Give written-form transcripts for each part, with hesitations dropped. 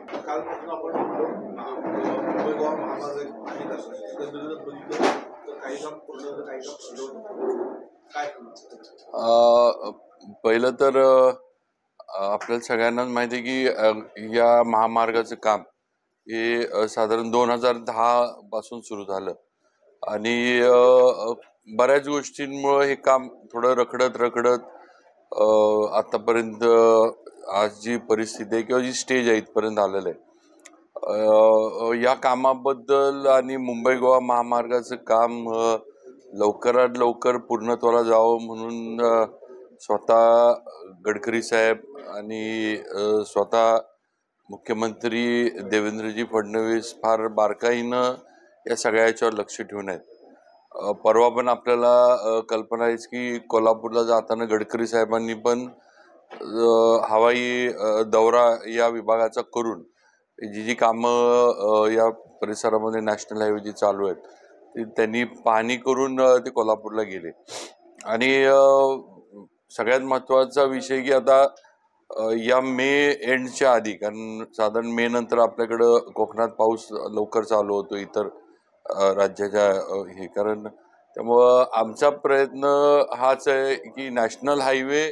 कालपासून आपण मुंबई गोवा महामार्ग आहे का एकंदरीत बघितलं तर काही काम पूर्ण होतं, काही काम अर्धवट काय पहिलं तर आपल्याला सगळ्यांनाच माहिती आहे की या महामार्गाचं काम हे साधारण 2010 पासून सुरू झालं आणि बऱ्याच गोष्टींमुळे हे काम थोडं रखडत आतापर्यंत आज जी परिस्थिती आहे किंवा जी स्टेज आहे इथपर्यंत आलेलं आहे। या कामाबद्दल आणि मुंबई गोवा महामार्गाचं काम लवकरात लवकर पूर्णत्वाला जावं म्हणून स्वतः गडकरी साहेब आणि स्वतः मुख्यमंत्री देवेंद्रजी फडणवीस फार बारकाईनं या सगळ्या याच्यावर लक्ष ठेवून आहेत। परवा पण आपल्याला कल्पना आहे की कोल्हापूरला जाताना गडकरी साहेबांनी पण हवाई दौरा या विभागाचा करून जी कामं या परिसरामध्ये नॅशनल हायवे जी चालू आहेत त्यांनी पाहणी करून ते कोल्हापूरला गेले। आणि सगळ्यात महत्त्वाचा विषय की आता या मे एंडच्या आधी, कारण साधारण मे नंतर आपल्याकडं कोकणात पाऊस लवकर चालू होतो इतर राज्याच्या हे, कारण त्यामुळं आमचा प्रयत्न हाच आहे की नॅशनल हायवे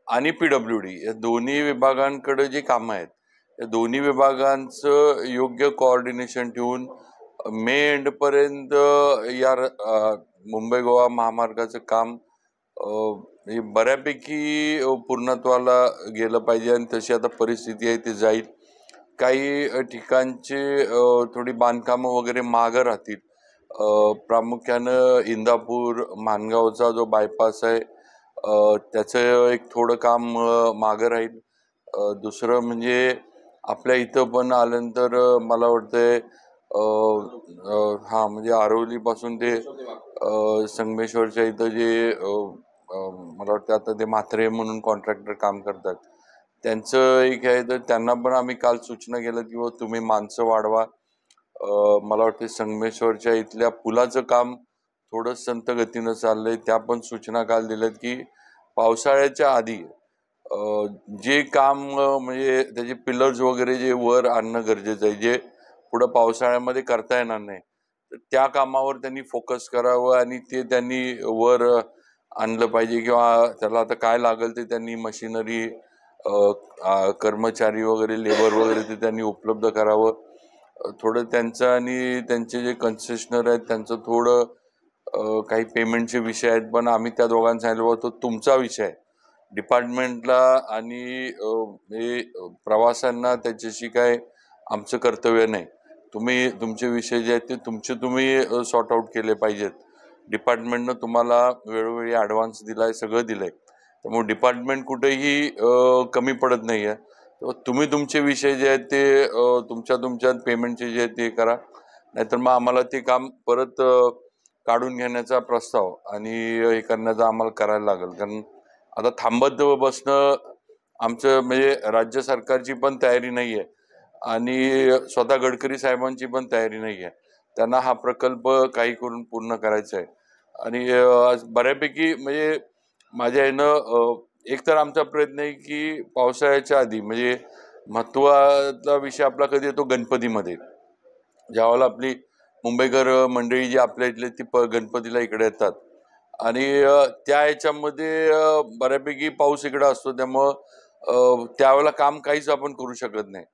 आणि PWD या दोन्ही विभागांकडे जी कामं आहेत या दोन्ही विभागांचं योग्य कोऑर्डिनेशन ठेवून मे एंडपर्यंत या मुंबई गोवा महामार्गाचं काम बऱ्यापैकी पूर्णत्वाला गेलं पाहिजे आणि तशी आता परिस्थिती आहे ती जाईल। काही ठिकाणचे थोडी बांधकामं वगैरे मागं राहतील, प्रामुख्यानं इंदापूर माणगावचा जो बायपास आहे त्याचं एक थोडं काम मागं राहील। दुसरं म्हणजे आपल्या इथं पण आल्यानंतर मला वाटतंय हां म्हणजे आरवलीपासून ते संगमेश्वरच्या इथं जे मला वाटतं आता ते म्हात्रे म्हणून कॉन्ट्रॅक्टर काम करतात त्यांचं एक आहे, तर त्यांना पण आम्ही काल सूचना केलं की तुम्ही माणसं वाढवा। मला वाटतं संगमेश्वरच्या इथल्या पुलाचं काम थोडं संत गतीनं चाललंय, त्या पण सूचना काल दिल्यात की पावसाळ्याच्या आधी जे काम म्हणजे त्याचे पिलर्स वगैरे जे वर आणणं गरजेचं आहे, जे पुढं पावसाळ्यामध्ये करता येणार नाही, तर त्या कामावर त्यांनी फोकस करावं आणि ते त्यांनी वर आणलं पाहिजे किंवा त्याला आता काय लागेल ते त्यांनी मशिनरी कर्मचारी वगैरे लेबर वगैरे ते त्यांनी उपलब्ध करावं। थोडं त्यांचं आणि त्यांचे जे कन्सेशनर आहेत त्यांचं थोडं काही पेमेंटचे विषय आहेत, पण आम्ही त्या दोघांना सांगितलं होतं तुमचा विषय डिपार्टमेंटला आणि हे प्रवाशांना त्याच्याशी काय आमचं कर्तव्य नाही, तुम्ही तुमचे विषय जे आहेत ते तुम्ही सॉर्ट आउट केले पाहिजेत। डिपार्टमेंटनं तुम्हाला वेळोवेळी ॲडव्हान्स दिलाय, सगळं दिलंय, त्यामुळे डिपार्टमेंट कुठेही कमी पडत नाही आहे। तुम्ही तुमचे विषय जे आहेत ते तुमच्यात पेमेंटचे जे आहेत ते करा, नाहीतर मग आम्हाला ते काम परत काढून घेण्याचा प्रस्ताव आणि हे करण्याचा आम्हाला करायला लागेल, कारण आता थांबत बसणं आमचं म्हणजे राज्य सरकारची पण तयारी नाही आहे आणि स्वतः गडकरी साहेबांची पण तयारी नाही आहे। त्यांना हा प्रकल्प काही करून पूर्ण करायचा आहे आणि बऱ्यापैकी म्हणजे माझ्या यानं एक तर आमचा प्रयत्न आहे की पावसाळ्याच्या आधी, म्हणजे महत्त्वाचा विषय आपला कधी येतो गणपतीमध्ये, ज्यावेळेला आपली मुंबईकर मंडळी जी आपल्या इथले ती गणपतीला इकडे येतात आणि त्या याच्यामध्ये बऱ्यापैकी पाऊस इकडे असतो, त्यामुळं त्यावेळेला काम काहीच आपण करू शकत नाही।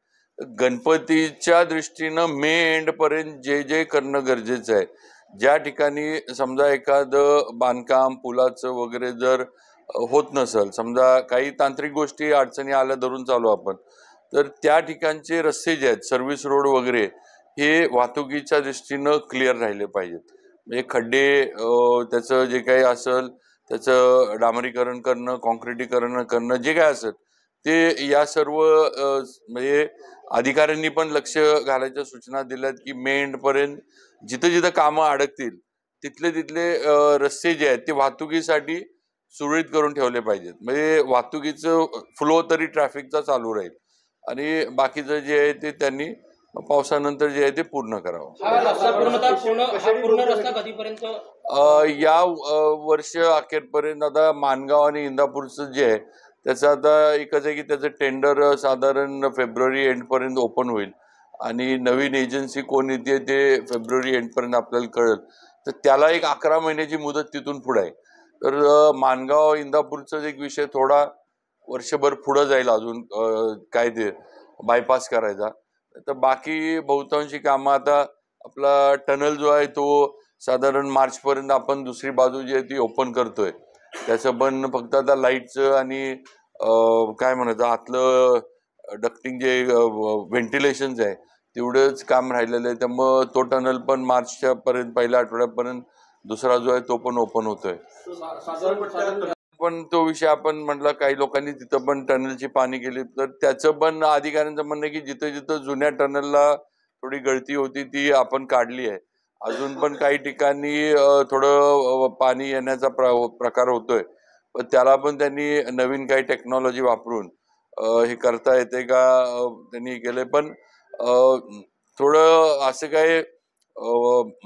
गणपतीच्या दृष्टीनं मे एंडपर्यंत जे करणं गरजेचं आहे, ज्या ठिकाणी समजा एखादं बांधकाम पुलाचं वगैरे जर होत नसेल, समजा काही तांत्रिक गोष्टी अडचणी आल्या धरून चालू आपण, तर त्या ठिकाणचे रस्ते जे आहेत सर्व्हिस रोड वगैरे हे वाहतुकीच्या दृष्टीनं क्लिअर राहिले पाहिजेत। म्हणजे खड्डे त्याचं जे काही असेल त्याचं डांबरीकरण करणं, कॉन्क्रिटीकरण करणं, जे काय असेल ते या सर्व म्हणजे अधिकाऱ्यांनी पण लक्ष घालायच्या सूचना दिल्यात की मे एंडपर्यंत जिथं जिथं कामं अडकतील तिथले रस्ते जे आहेत ते वाहतुकीसाठी सुरळीत करून ठेवले पाहिजेत, म्हणजे वाहतुकीचं फ्लो तरी ट्रॅफिकचा चालू राहील आणि बाकीचं जे आहे ते त्यांनी पावसानंतर जे आहे ते पूर्ण करावं। या वर्ष अखेरपर्यंत आता माणगाव आणि इंदापूरचं जे आहे त्याचं आता एकच आहे की त्याचं टेंडर साधारण फेब्रुवारी एंडपर्यंत ओपन होईल आणि नवीन एजन्सी कोण येते ते फेब्रुवारी एंडपर्यंत आपल्याला कळेल. तर त्याला एक 11 महिन्याची मुदत तिथून पुढे आहे. तर माणगाव इंदापूरचा एक विषय थोडा वर्षभर पुढे जाईल अजून, काय ते बायपास करायचा. तर बाकी बहुतांशी कामं आता आपला टनल जो आहे तो साधारण मार्चपर्यंत आपण दुसरी बाजू जी आहे ती ओपन करतोय. त्याचं पण फक्त आता लाईटचं आणि काय म्हणायचं आतलं डक्टिंग जे व्हेंटिलेशनचं आहे तेवढंच काम राहिलेलं आहे. त्यामुळं तो टनल पण मार्चच्या पर्यंत पहिल्या आठवड्यापर्यंत दुसरा जो आहे तो पण ओपन होतोय. पण तो विषय आपण म्हटलं काही लोकांनी तिथं पण टनलची पाणी केली, तर त्याचं पण अधिकाऱ्यांचं म्हणणं आहे की जिथं जिथं जुन्या टनलला थोडी गळती होती ती आपण काढली आहे. अजून पण काही ठिकाणी थोडं पाणी येण्याचा प्रकार होतोय, पण त्याला पण त्यांनी नवीन काही टेक्नॉलॉजी वापरून हे करता येते का त्यांनी केलंय. पण थोडं असं काय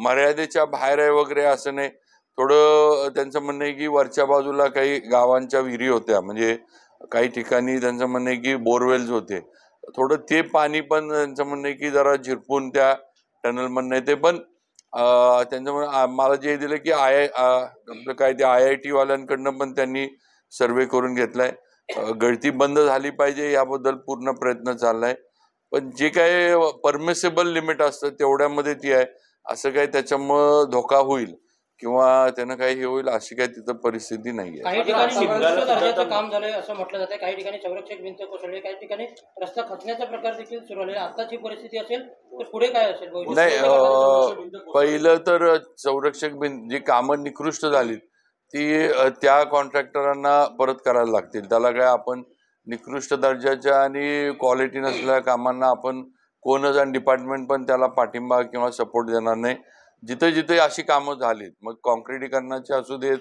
मर्यादेच्या बाहेर आहे वगैरे असं नाही. थोडं त्यांचं म्हणणं आहे की वरच्या बाजूला काही गावांच्या विहिरी होत्या, म्हणजे काही ठिकाणी त्यांचं म्हणणं आहे की बोरवेल्स होते, थोडं ते पाणी पण त्यांचं म्हणणं आहे की जरा झिरपून त्या टनल म्हणणं आहे ते. पण त्यांचं म्हणणं मला जे दिलं की आपलं काय ते IIT वाल्यांकडनं पण त्यांनी सर्वे करून घेतलाय. गळती बंद झाली पाहिजे याबद्दल पूर्ण प्रयत्न चाललाय. पण जे काय परमिसेबल लिमिट असतं तेवढ्यामध्ये ती आहे. असं काही त्याच्यामुळं धोका होईल किंवा त्यानं काही हे होईल अशी काही तिथं परिस्थिती नाहीये. काही ठिकाणी दर्जाचं काम झालंय असं म्हटलं जातं, काही ठिकाणी संरक्षक भिंत कोसळली, काही ठिकाणी रस्ता खचण्याचा प्रकार देखील सुरू आहे. आताची परिस्थिती असेल तर पुढे काय असेल? नाही, पहिलं तर संरक्षक भिंत जी कामं निकृष्ट झाली ती त्या कॉन्ट्रॅक्टरांना परत करायला लागतील. त्याला काय आपण निकृष्ट दर्जाच्या आणि क्वालिटी नसलेल्या कामांना आपण कोणच आणि डिपार्टमेंट पण त्याला पाठिंबा किंवा सपोर्ट देणार नाही. जिथे जिथे अशी कामं झालीत, मग कॉन्क्रिटीकरणाची असू देत,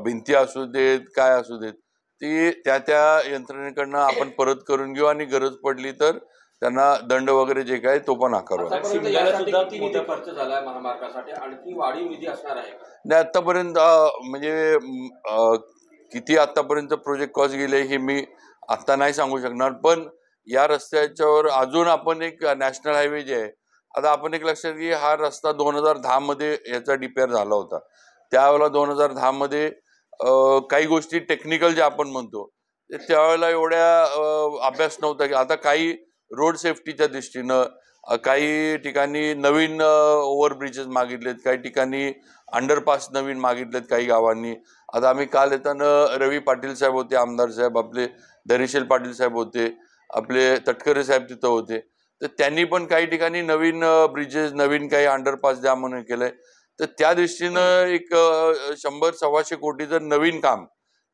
भिंती असू देत, काय असू देत, ती त्या त्या यंत्रणेकडनं आपण परत करून घेऊ आणि गरज पडली तर त्यांना दंड वगैरे जे काय तो पण आकारवा. खर्च झालाय महामार्गासाठी, आणखी वाढीव निधी असणार आहे? नाही, आतापर्यंत म्हणजे किती आतापर्यंत प्रोजेक्ट कॉस्ट गेले हे मी आता नाही सांगू शकणार. पण या रस्त्याच्यावर अजून आपण एक नॅशनल हायवे जे आहे, आता आपण एक लक्षात घे हा रस्ता 2010 मध्ये याचा डिपेअर झाला होता. त्यावेळेला 2010 मध्ये काही गोष्टी टेक्निकल ज्या आपण म्हणतो त्यावेळेला एवढ्या अभ्यास नव्हता. की आता काही रोड सेफ्टीच्या दृष्टीनं काही ठिकाणी नवीन ओव्हरब्रिजेस मागितलेत, काही ठिकाणी अंडरपास नवीन मागितलेत काही गावांनी. आता आम्ही काल येताना रवी पाटील साहेब होते, आमदार साहेब आपले, धैर्यशील पाटील साहेब होते, आपले तटकरे साहेब तिथं होते. तर त्यांनी पण काही ठिकाणी नवीन ब्रिजेस, नवीन काही अंडरपास द्या म्हणून केलंय. तर त्या दृष्टीनं एक 100-125 कोटीचं नवीन काम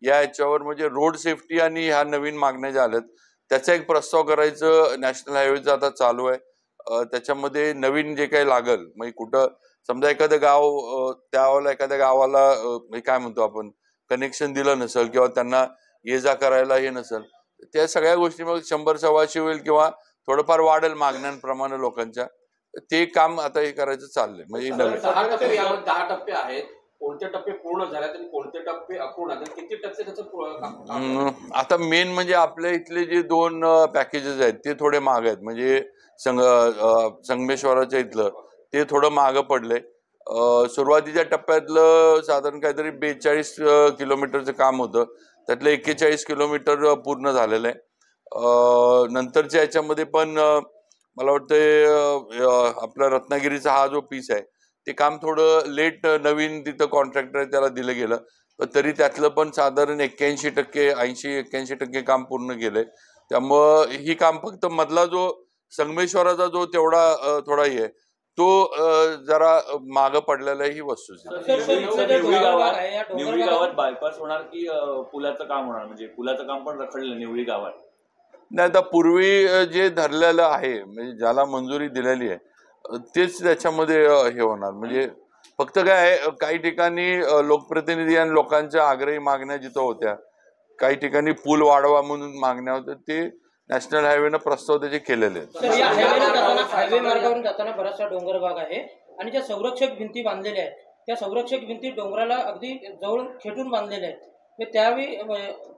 या याच्यावर, म्हणजे रोड सेफ्टी आणि ह्या नवीन मागण्या ज्या आल्यात त्याचा एक प्रस्ताव करायचं नॅशनल हायवेचं आता चालू आहे. त्याच्यामध्ये नवीन जे काही लागल, म्हणजे कुठं समजा एखादं गाव त्यावेळेला एखाद्या गावाला काय म्हणतो आपण कनेक्शन दिलं नसेल किंवा त्यांना ये जा करायला हे नसेल, त्या सगळ्या गोष्टी मग 100-125 होईल किंवा थोडंफार वाढेल मागण्यांप्रमाणे लोकांच्या. ते काम आता हे करायचं चाललंय. म्हणजे 10 टप्पे आहेत, कोणते टप्पे पूर्ण झाले आणि कोणते टप्पे अपूर्ण आहेत, किती टप्पे त्याचं आता मेन म्हणजे आपल्या इथले जे 2 पॅकेजेस आहेत ते थोडे महाग आहेत. म्हणजे संगमेश्वराच्या इथलं ते थोडं महाग पडलंय. सुरुवातीच्या टप्प्यातलं साधारण काहीतरी 42 किलोमीटरचं काम होतं, त्यातलं 41 किलोमीटर पूर्ण झालेलं आहे. नंतरच्या याच्यामध्ये पण मला वाटतं आपला रत्नागिरीचा हा जो पीस आहे ते काम थोडं लेट नवीन तिथं कॉन्ट्रॅक्टर आहे त्याला दिलं गेलं, पण तरी त्यातलं पण साधारण 80-81% काम पूर्ण केलंय. त्यामुळं ही काम फक्त मधला जो संगमेश्वराचा जो तेवढा थोडा हे तो जरा मागं पडलेला ही वस्तू. निवळी गावात बायपास होणार की पुलाचं काम होणार? म्हणजे पुलाचं काम पण रखडलं निवळी गावात. नाही, आता पूर्वी जे धरलेलं आहे म्हणजे ज्याला मंजुरी दिलेली आहे तेच त्याच्यामध्ये हे होणार. म्हणजे फक्त काय आहे, काही ठिकाणी लोकप्रतिनिधी आणि लोकांच्या आग्रही मागण्या जिथं होत्या, काही ठिकाणी पूल वाढवा म्हणून मागण्या होत्या, ते नॅशनल हायवेनं प्रस्ताव त्याचे केलेले आहेत. हायवे मार्गावरून जाताना बराचसा डोंगर भाग आहे आणि ज्या संरक्षक भिंती बांधलेल्या आहेत त्या संरक्षक भिंती डोंगराला अगदी जवळ खेटून बांधलेल्या आहेत. त्यावेळी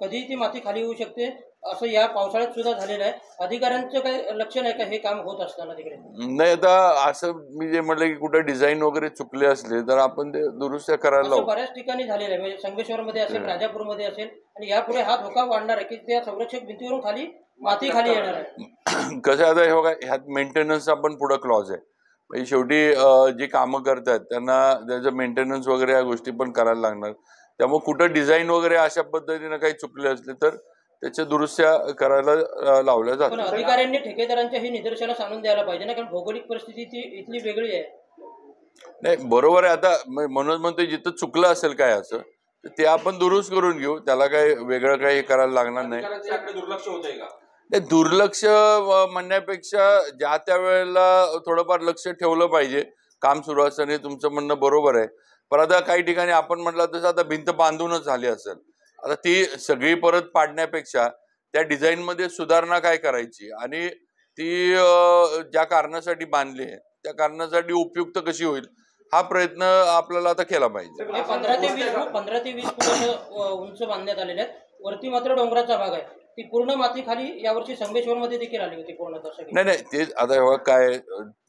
कधी ती माती खाली येऊ शकते असं या पावसाळ्यात सुद्धा झालेलं आहे. अधिकाऱ्यांचं काही लक्ष नाही का हे काम होत असताना तिकडे? नाही, आता असं मी जे म्हटलं की कुठे डिझाईन वगैरे चुकले असले तर आपण ते दुरुस्त्या करायला असं लावू. बऱ्याच ठिकाणी झालेलं आहे, म्हणजे संगमेश्वरमध्ये असेल, राजापूरमध्ये असेल, आणि यापुढे हा धोका वाढणार आहे की त्या संरक्षक भिंतीवरून खाली माती खाली येणार आहे. कसं आता हे बघा, ह्यात मेंटेनन्सचा पण पुढं क्लॉज आहे. म्हणजे शेवटी जी कामं करतात त्यांना त्याचं मेंटेनन्स वगैरे या गोष्टी पण करायला लागणार. त्यामुळे कुठं डिझाईन वगैरे अशा पद्धतीनं काही चुकले असले तर त्याच्या दुरुस्त्या करायला लावल्या पण जातात. अधिकाऱ्यांनी ठेकेदारांच्या ही निदर्शनास आणून द्यायला पाहिजे ना, कारण भौगोलिक परिस्थिती ती इथली वेगळी आहे. नाही, बरोबर आहे. आता म्हणून म्हणतो जिथं चुकलं असेल काय असं तर ते आपण दुरुस्त करून घेऊ, त्याला काही वेगळं काही करायला लागणार नाही. अधिकाऱ्यांचं याकडे दुर्लक्ष होतंय का? नाही, दुर्लक्ष म्हणण्यापेक्षा ज्या त्या वेळेला थोडंफार लक्ष ठेवलं पाहिजे. काम सुरू असताना तुमचं म्हणणं बरोबर आहे, पण आता काही ठिकाणी आपण म्हटलं तसं आता भिंत बांधूनच झाली असेल, आता ती सगळी परत पाडण्यापेक्षा त्या डिझाईन मध्ये सुधारणा काय करायची आणि ती ज्या कारणासाठी बांधली आहे त्या कारणासाठी उपयुक्त कशी होईल हा प्रयत्न आपल्याला आता केला पाहिजे. 15 ते 20 फूट उंच बांधण्यात आलेले आहेत. वरती मात्र डोंगराचा भाग आहे. ती पूर्ण माती खाली यावर्षी संगमेश्वरमध्ये देखील आली होती पूर्णतः. नाही, तेच आता एवढं काय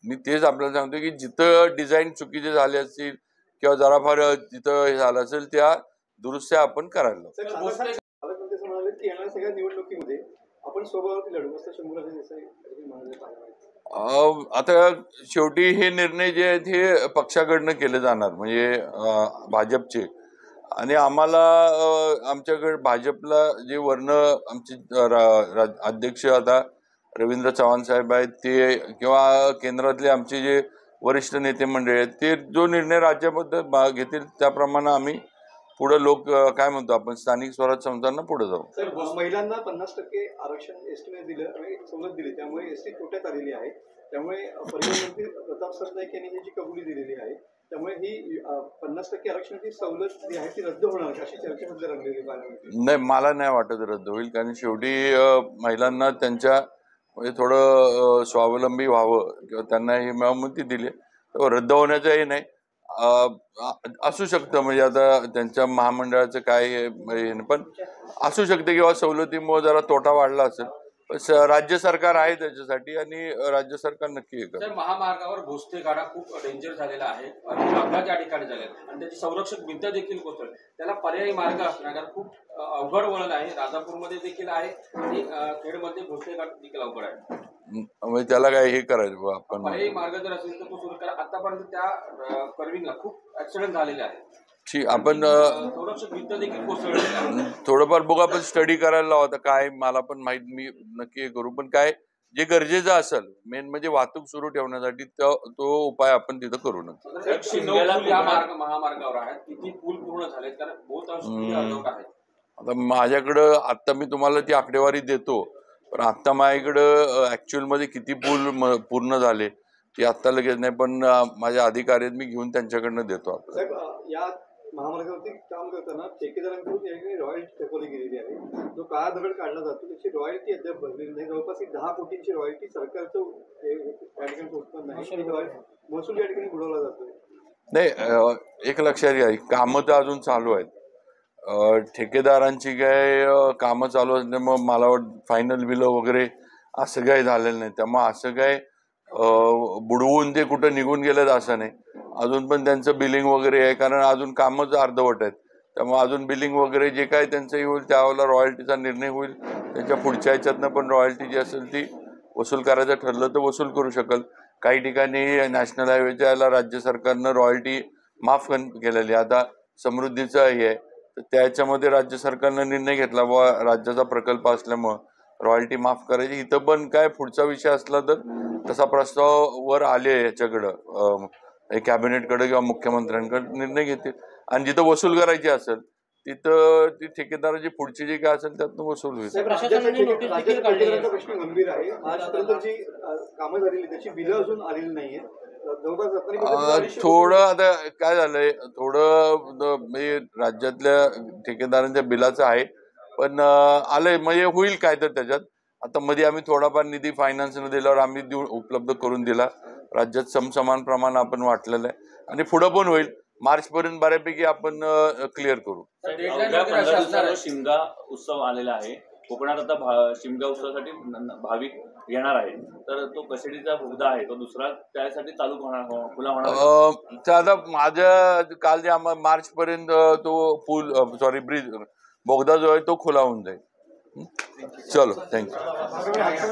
मी तेच आपल्याला सांगतो की जिथं डिझाईन चुकीचे झाले असतील किंवा जरा फार जिथं हे झालं असेल त्या दुरुस्त्या आपण करायला. सगळ्या निवडणुकीमध्ये आपण सोबत लढू असं शंभूराजे आता शेवटी हे निर्णय जे आहेत हे पक्षाकडनं केले जाणार, म्हणजे भाजपचे. आणि आम्हाला आमच्याकडे भाजपला जे वर्ण आमचे अध्यक्ष आता रवींद्र चव्हाण साहेब आहेत ते किंवा केंद्रातले आमचे जे वरिष्ठ नेते मंडळी आहेत ते जो निर्णय राज्याबद्दल घेतील त्याप्रमाणे आम्ही पुढे लोक काय म्हणतो आपण स्थानिक स्वराज्य संस्थांना पुढे जाऊ. महिलांना 50% आरक्षण एसटीने दिलं आणि सवलत दिली, त्यामुळे एसटी तोट्यात आलेली आहे. त्यामुळे परिवहन मंत्री प्रताप सरनाईक यांनी याची कबुली दिलेली आहे. त्यामुळे ही 50% आरक्षणाची सवलत जी आहे ती रद्द होणार अशी चर्चा सध्या रंगलेली आहे. नाही, मला नाही वाटत रद्द होईल, कारण शेवटी महिलांना त्यांच्या म्हणजे थोडं स्वावलंबी व्हावं किंवा त्यांना ही माहिती दिली रद्द होण्याचं हे नाही. असू शकतं, म्हणजे आता त्यांच्या महामंडळाचं काय हे पण असू शकते किंवा सवलतीमुळे जरा तोटा वाढला असेल, पण राज्य सरकार आहे त्याच्यासाठी आणि राज्य सरकार नक्की हे करतं. महामार्गावर भोसले गाडा खूप डेंजर झालेला आहे, अपघात या ठिकाणी झाले आणि त्याची संरक्षक भिंत देखील कोसळली. त्याला पर्यायी मार्ग असणार खूप अवघड वळण आहे. राजापूरमध्ये देखील आहे आणि खेडमध्ये भोसले घाट देखील अवघड आहे. म्हणजे त्याला काय हे करायचं आपण पर्यायी मार्ग जर असेल तर तो सुरू करा. आतापर्यंत त्या कर्विंगला खूप ऍक्सिडेंट झालेले आहेत. ठीक, आपण संरक्षक भिंत देखील कोसळलेली आहे. थोडंफार बघू, आपण स्टडी करायला लावू. आता काय मला पण माहित, मी नक्की हे करू, पण काय जे गरजेचं असेल मेन म्हणजे वाहतूक सुरू ठेवण्यासाठी तो उपाय आपण तिथं करू नका. 109 या महामार्गावर आहेत. किती पूल पूर्ण झालेत, कारण बहुत आहेत. आता माझ्याकडं आता मी तुम्हाला ती आकडेवारी देतो, पण आता माझ्याकडं ऍक्च्युअल मध्ये किती पूल पूर्ण झाले ते आता लगेच नाही, पण माझ्या अधिकारी मी घेऊन त्यांच्याकडनं देतो. या महामार्गावरती काम करताना ठेकेदारांकडून रॉयल्टी थकवली गेलेली आहे. जो काळा दगड काढला जातो त्याची रॉयल्टी अद्याप भरलेली नाही. जवळपास 10 कोटींची रॉयल्टी सरकारचं या ठिकाणी उत्पन्न आहे, महसूल या ठिकाणी बुडवला जातो. नाही, एक लक्षात घ्या, कामं तर अजून चालू आहेत. ठेकेदारांची काय कामं चालू असल्यामुळे मला वाटतं फायनल बिलं वगैरे असं काही झालेलं नाही. त्यामुळे असं काय बुडवून ते कुठं निघून गेलेत असं नाही. अजून पण त्यांचं बिलिंग वगैरे आहे, कारण अजून कामच अर्धवट आहेत. त्यामुळे अजून बिलिंग वगैरे जे काय त्यांचंही होईल त्यावेळेला रॉयल्टीचा निर्णय होईल. त्यांच्या पुढच्या ह्याच्यातनं पण रॉयल्टी जी असेल ती वसूल करायचं ठरलं तर वसूल करू शकेल. काही ठिकाणी नॅशनल हायवेच्या याला राज्य सरकारनं रॉयल्टी माफ केलेली. आता समृद्धीचं हे आहे तर त्याच्यामध्ये राज्य सरकारनं निर्णय घेतला व राज्याचा प्रकल्प असल्यामुळं रॉयल्टी माफ करायची. इथं पण काय पुढचा विषय असला तर तसा प्रस्ताव वर आले याच्याकडं कॅबिनेटकडे किंवा मुख्यमंत्र्यांकडे निर्णय घेतील. आणि जिथं वसूल करायची असेल तिथं ती ठेकेदाराची पुढची जी काय असेल त्यातून वसूल होईल. प्रश्न गंभीर आहे. आजपर्यंत जी कामं झालेली त्याची बिलं अजून आलेली नाहीये. थोडं आता काय झालंय, थोडं म्हणजे राज्यातल्या ठेकेदारांच्या बिलाचं आहे, पण आलंय म्हणजे होईल काय तर त्याच्यात. आता मध्ये आम्ही थोडाफार निधी फायनान्सनं दिल्यावर आम्ही उपलब्ध करून दिला. राज्यात समसमान प्रमाण आपण वाटलेलं आहे आणि पुढं पण होईल. मार्च पर्यंत बऱ्यापैकी आपण क्लिअर करू. डेडलाईन अवघ्या वगैरे अशी 15 असणार दिवसावर आहे. शिमगा उत्सव आलेला आहे. कोकणात आता शिमगा उत्सवासाठी भाविक येणार आहेत, तर तो कशेडीचा बोगदा आहे तो दुसरा त्यासाठी चालू खुला होणार. तर आता माझ्या काल जे मार्च पर्यंत तो ब्रिज बोगदा जो आहे तो खुला होऊन जाईल. चलो, थँक्यू.